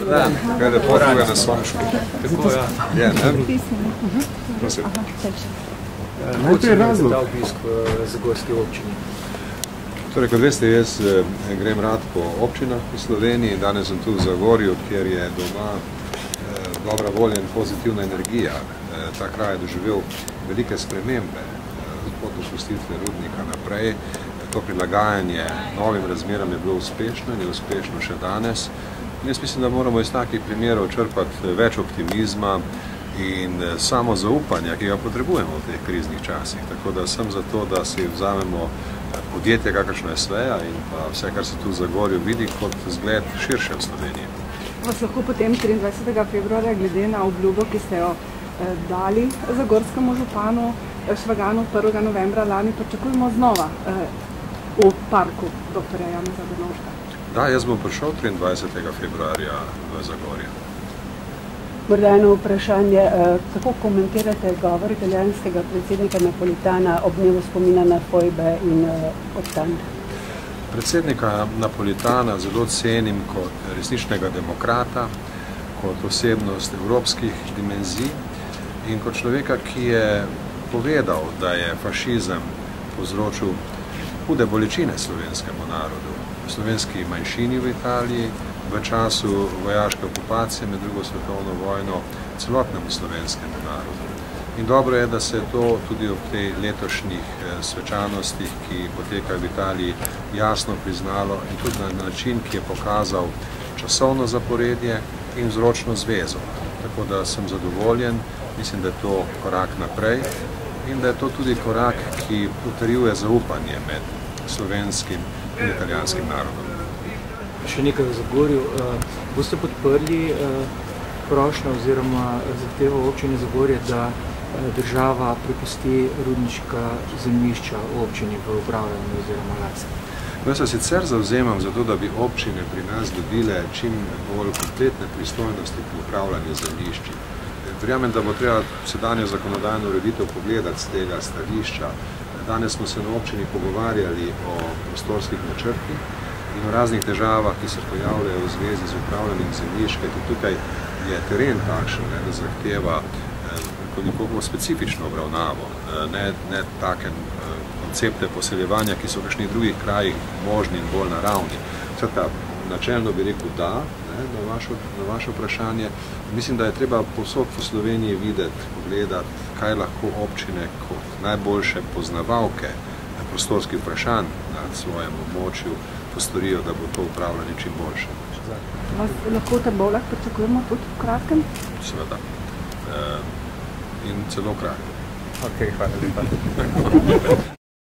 Da, kaj lepo tvoje na Sončku. Tako, ja. Je, ne? Prosim. Najprej razlog. Ta obisk v zagorski občini. Torej, kot veste, jaz grem rad po občinah v Sloveniji. Danes sem tu v Zagorju, kjer je doma dobra volja in pozitivna energija. Ta kraj je doživel velike spremembe od opustitve rudnika naprej. To prilagajanje novim razmeram je bilo uspešno in je uspešno še danes. In jaz mislim, da moramo iz takih primerov črpati več optimizma in samo zaupanja, ki ga potrebujemo v teh kriznih časih. Tako da sem za to, da si vzamemo podjetje, kakršno je Sveja in pa vse, kar se tu v Zagorju vidi, kot zgled širše v Sloveniji. Vas lahko potem 23. februarja, glede na obljubo, ki ste jo dali zagorskemu županu Švaganu 1. novembra lani, pričakujemo znova v parku dr. Janeza Drnovška? Da, jaz bom prišel 23. februarja v Zagorje. Morda eno vprašanje, kako komentirate govor italijanskega predsednika Napolitana ob dnevu spomina na fojbe in obstand? Predsednika Napolitana zelo cenim kot resničnega demokrata, kot osebnost evropskih dimenzij in kot človeka, ki je povedal, da je fašizem povzročil hude bolečine slovenskemu narodu, slovenski manjšini v Italiji, v času vojaške okupacije med drugo svetovno vojno celotnemu slovenskemu narodu. In dobro je, da se to tudi ob tej letošnjih svečanostih, ki potekajo v Italiji, jasno priznalo in tudi na način, ki je pokazal časovno zaporedje in vzročno zvezo. Tako da sem zadovoljen, mislim, da je to korak naprej in da je to tudi korak, ki utrjuje zaupanje med slovenskim in italijanskim narodom. Še nekaj v Zagorju. Boste podprli prošnjo oziroma zahtevo občine Zagorje, da država prepusti rudniška zemljišča v občini v upravljanju oziroma last? Jaz se sicer zavzemam za to, da bi občine pri nas dobile čim bolj kompletne pristojnosti pri upravljanju zemljišči. Verjamem, da bo treba sedanjo zakonodajno ureditev pogledati z tega stališča. Danes smo se na občini pogovarjali o prostorskih načrtih in o raznih težavah, ki se pojavljajo v zvezi z upravljanjem zemljišč, kajti tukaj je teren takšen, da zahteva nekoliko specifično obravnavo, ne take koncepte poseljevanja, ki so v kakšnih drugih krajih možni in bolj naravni. Načelno bi rekel da, na vaše vprašanje. Mislim, da je treba povsod po Sloveniji videti, pogledati, kaj lahko občine kot najboljše poznavalke prostorskih vprašanj na svojem območju postorijo, da bo to upravljanje čim boljše. Vas lahko v Trbovljah pričakujemo tudi v kratkem? Seveda. In celo kratkem. Ok, hvala lepa.